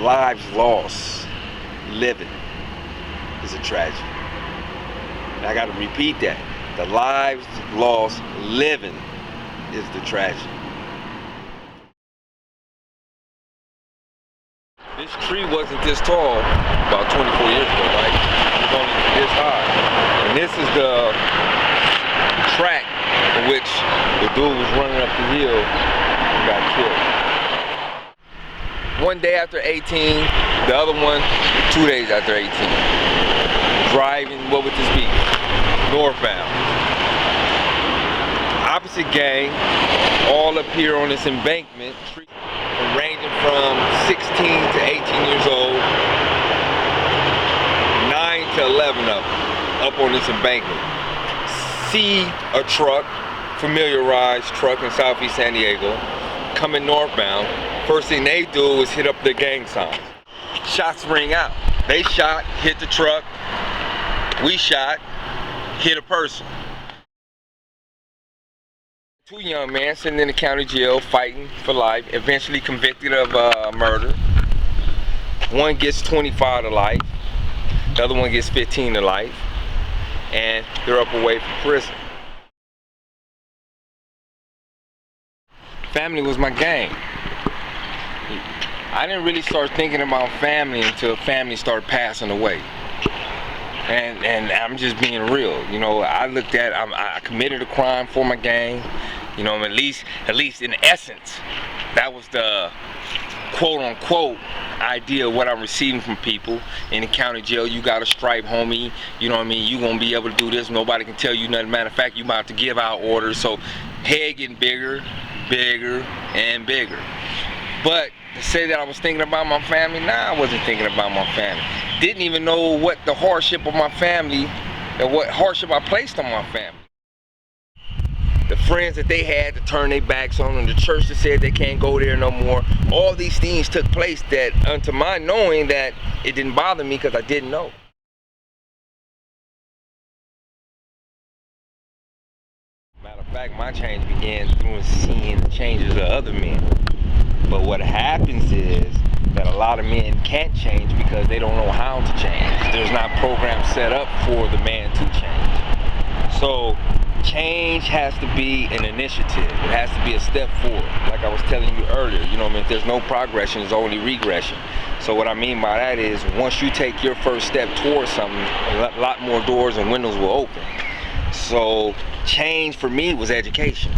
lives lost living is a tragedy. And I got to repeat that. The lives lost living is the tragedy. This tree wasn't this tall about 24 years ago, right? It was only this high. And this is the track in which the dude was running up the hill and got killed. One day after 18, the other one 2 days after 18. Driving, what would this be? Northbound. Opposite gang, all up here on this embankment, ranging from 16 to 18 years old, 9 to 11 of them, up on this embankment. See a truck, familiarized truck in Southeast San Diego, coming northbound. First thing they do is hit up the gang sign. Shots ring out. They shot, hit the truck. We shot, hit a person. Two young men sitting in the county jail fighting for life, eventually convicted of murder. One gets 25 to life, the other one gets 15 to life, and they're up away from prison. Family was my gang. I didn't really start thinking about family until family started passing away. And I'm just being real. You know, I looked at, I committed a crime for my gang. You know, at least in essence, that was the quote-unquote idea of what I'm receiving from people. In the county jail, you got a stripe, homie. You know what I mean? You gonna be able to do this. Nobody can tell you nothing. Matter of fact, you about to give out orders. So, head getting bigger, bigger, and bigger. But to say that I was thinking about my family, nah, I wasn't thinking about my family. Didn't even know what the hardship of my family, and what hardship I placed on my family. The friends that they had to turn their backs on, and the church that said they can't go there no more. All these things took place that, unto my knowing, that it didn't bother me because I didn't know. Matter of fact, my change began through seeing the changes of other men. But what happens is that a lot of men can't change because they don't know how to change. There's not programs set up for the man to change. So change has to be an initiative. It has to be a step forward. Like I was telling you earlier, you know what I mean? If there's no progression, there's only regression. So what I mean by that is, once you take your first step towards something, a lot more doors and windows will open. So change for me was education.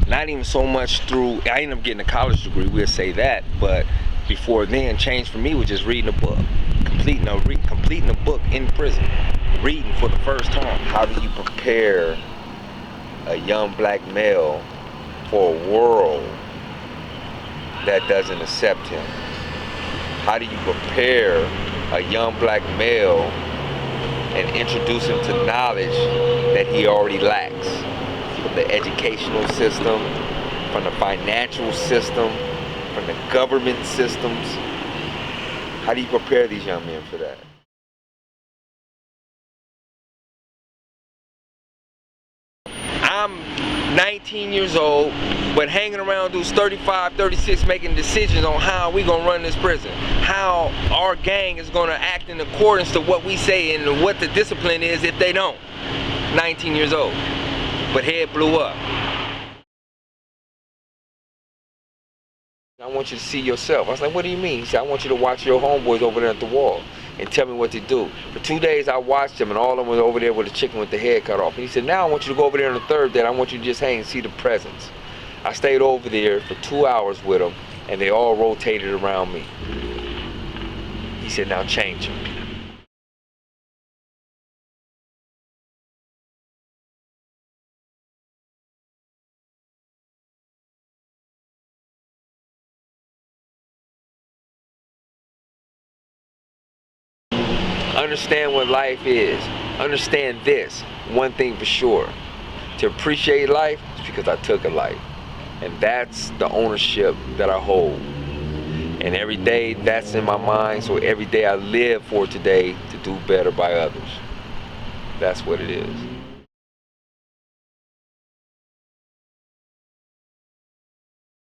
Not even so much through, I ended up getting a college degree, we'll say that, but before then, change for me was just reading a book, completing a book in prison, reading for the first time. How do you prepare a young black male for a world that doesn't accept him? How do you prepare a young black male and introduce him to knowledge that he already lacks? From the educational system, from the financial system, from the government systems. How do you prepare these young men for that? I'm 19 years old, but hanging around dudes 35, 36 making decisions on how we gonna run this prison, how our gang is gonna act in accordance to what we say and what the discipline is if they don't. 19 years old. But head blew up. I want you to see yourself. I was like, what do you mean? He said, I want you to watch your homeboys over there at the wall and tell me what to do. For 2 days I watched them, and all of them was over there with a chicken with the head cut off. And he said, now I want you to go over there on the third day. I want you to just hang and see the presence. I stayed over there for 2 hours with them, and they all rotated around me. He said, now change them. Understand what life is. Understand this, one thing for sure. To appreciate life is because I took a life. And that's the ownership that I hold. And every day that's in my mind, so every day I live for today to do better by others. That's what it is.